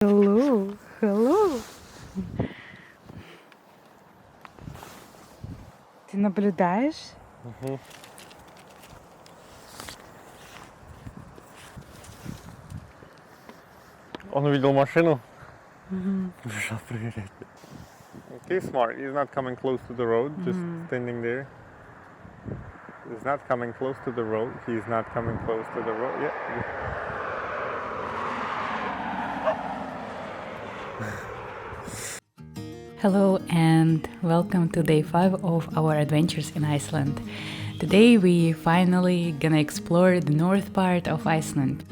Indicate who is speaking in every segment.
Speaker 1: Hello, hello. Ты наблюдаешь?
Speaker 2: Он увидел машину. Побежал проверять. He's smart. He's not coming close to the road, just standing there. He's not coming close to the road. He's not coming close to the road. Yeah.
Speaker 1: Hello and welcome to day 5 of our adventures in Iceland. Today we finally gonna explore the north part of Iceland.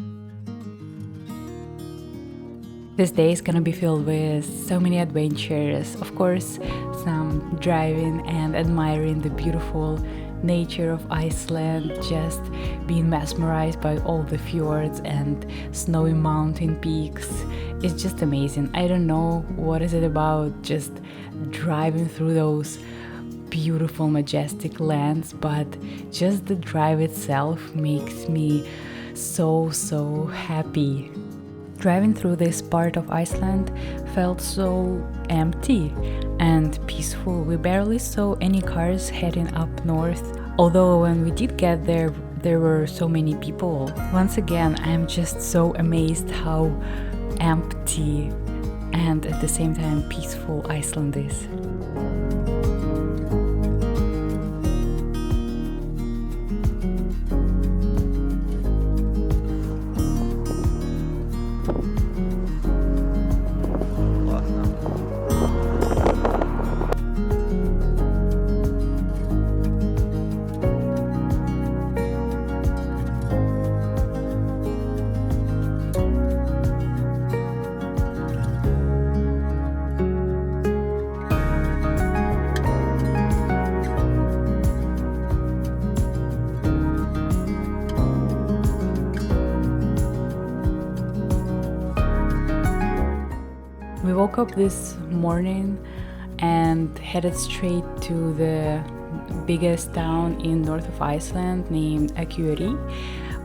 Speaker 1: This day is gonna be filled with so many adventures, of course, some driving and admiring the beautiful nature of Iceland, just being mesmerized by all the fjords and snowy mountain peaks. It's just amazing. I don't know what is it about just driving through those beautiful, majestic lands, but just the drive itself makes me so happy. Driving through this part of Iceland felt so empty and peaceful. We barely saw any cars heading up north, although when we did get there, there were so many people. Once again, I'm just so amazed how empty and at the same time peaceful Iceland is. We woke up this morning and headed straight to the biggest town in North of Iceland named Akureyri.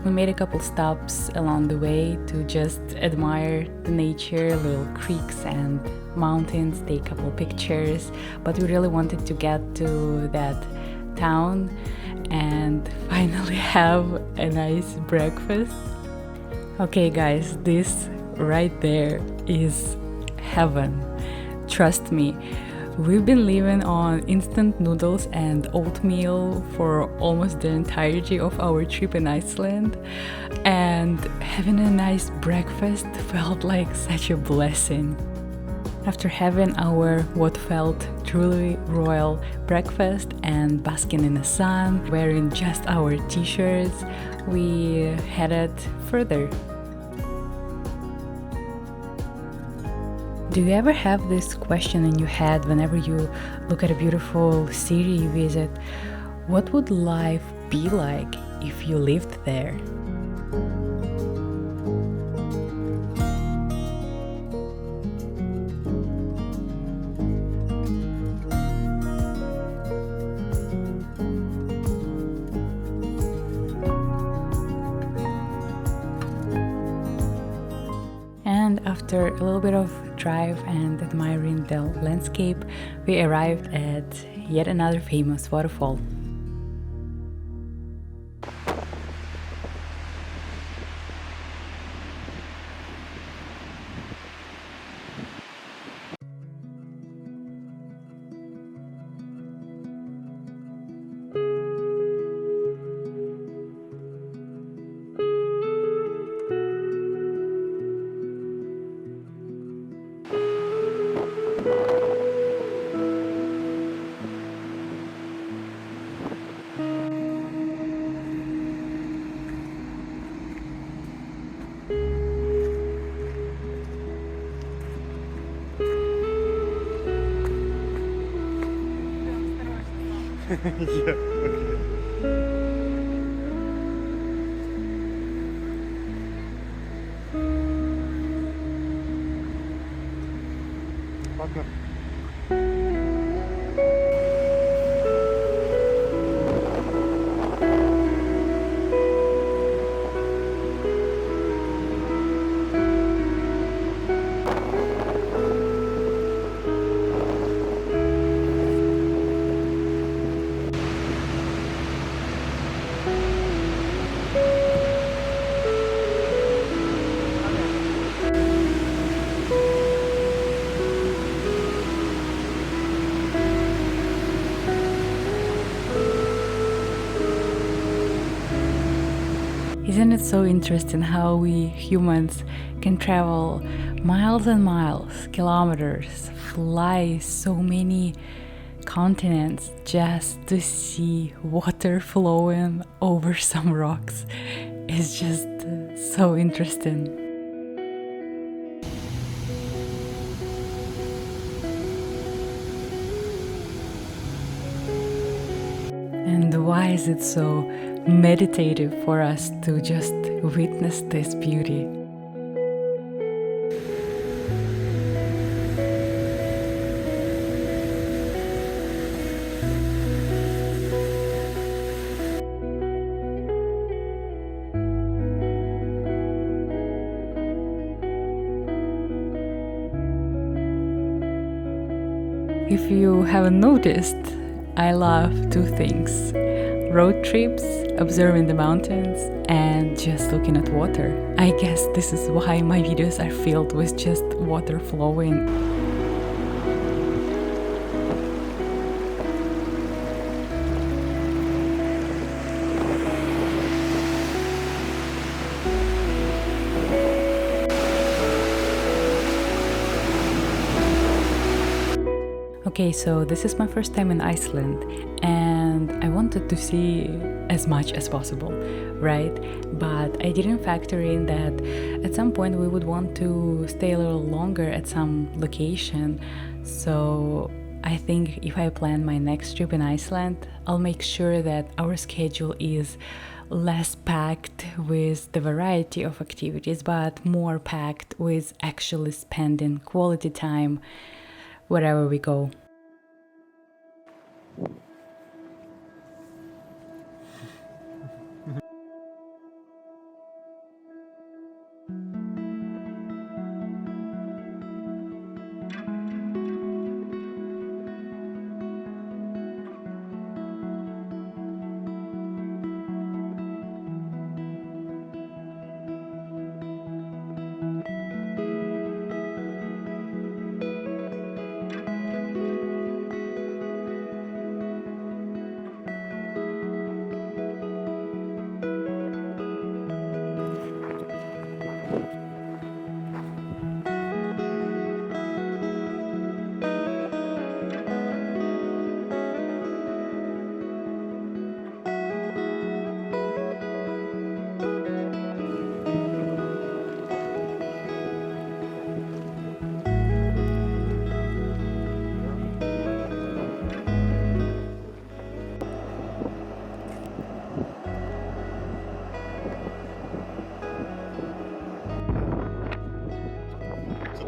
Speaker 1: We made a couple stops along the way to just admire the nature, little creeks and mountains, take a couple pictures, but we really wanted to get to that town and finally have a nice breakfast. Okay guys, this right there is heaven. Trust me, we've been living on instant noodles and oatmeal for almost the entirety of our trip in Iceland, and having a nice breakfast felt like such a blessing. After having our what felt truly royal breakfast and basking in the sun, wearing just our t-shirts, we headed further. Do you ever have this question in your head whenever you look at a beautiful city you visit? What would life be like if you lived there? And after a little bit of drive and admiring the landscape, we arrived at yet another famous waterfall.
Speaker 2: Yeah, okay. Ладно.
Speaker 1: Isn't it so interesting how we humans can travel miles and miles, kilometers, fly so many continents just to see water flowing over some rocks? It's just so interesting. And why is it so meditative for us to just witness this beauty? If you haven't noticed, I love two things: road trips, observing the mountains, and just looking at water. I guess this is why my videos are filled with just water flowing. Okay, so this is my first time in Iceland, and I wanted to see as much as possible, right? But I didn't factor in that at some point we would want to stay a little longer at some location. So I think if I plan my next trip in Iceland, I'll make sure that our schedule is less packed with the variety of activities, but more packed with actually spending quality time wherever we go.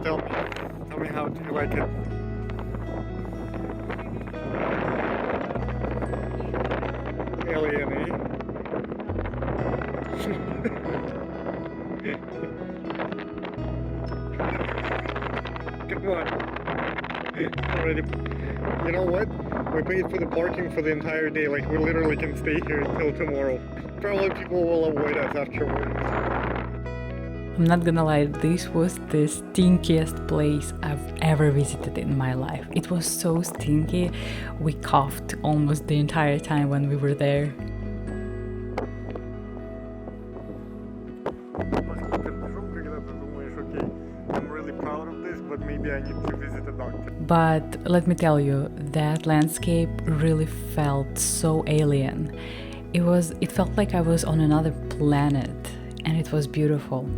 Speaker 2: Tell me how do you like it? Alien, eh? Come on. Already. You know what? We paid for the parking for the entire day. Like, we literally can stay here until tomorrow. Probably people will avoid us afterwards.
Speaker 1: I'm not gonna lie, this was the stinkiest place I've ever visited in my life. It was so stinky, we coughed almost the entire time when we were there.
Speaker 2: I'm really proud of this, but maybe I need to visit a doctor.
Speaker 1: But let me tell you, that landscape really felt so alien. It felt like I was on another planet, and it was beautiful.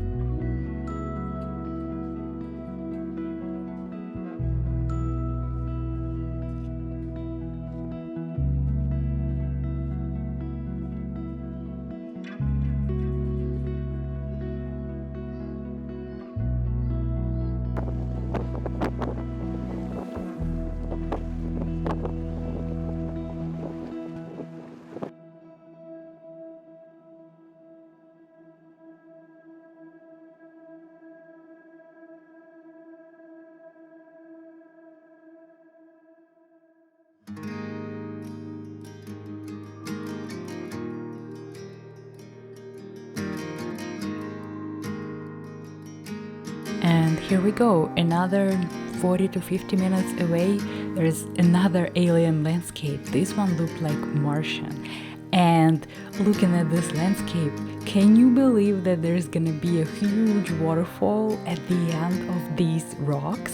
Speaker 1: And here we go, another 40 to 50 minutes away, there's another alien landscape. This one looked like Martian. And looking at this landscape, can you believe that there's gonna be a huge waterfall at the end of these rocks?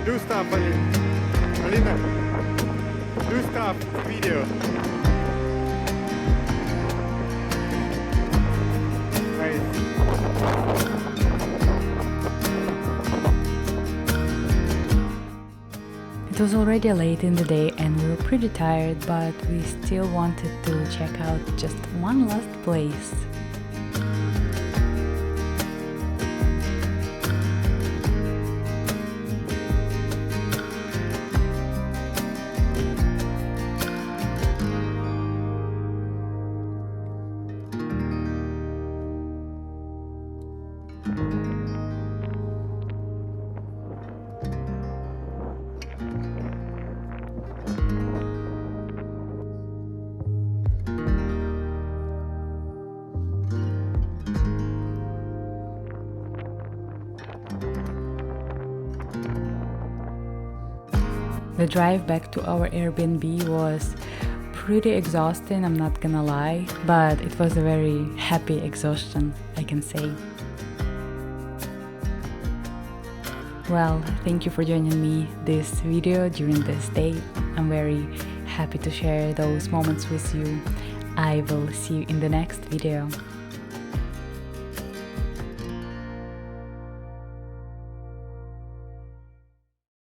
Speaker 2: Do stop, Alina. Do stop video. Nice.
Speaker 1: It was already late in the day and we were pretty tired, but we still wanted to check out just one last place. The drive back to our Airbnb was pretty exhausting, I'm not gonna lie, but it was a very happy exhaustion, I can say. Well, thank you for joining me this video during this day. I'm very happy to share those moments with you. I will see you in the next video.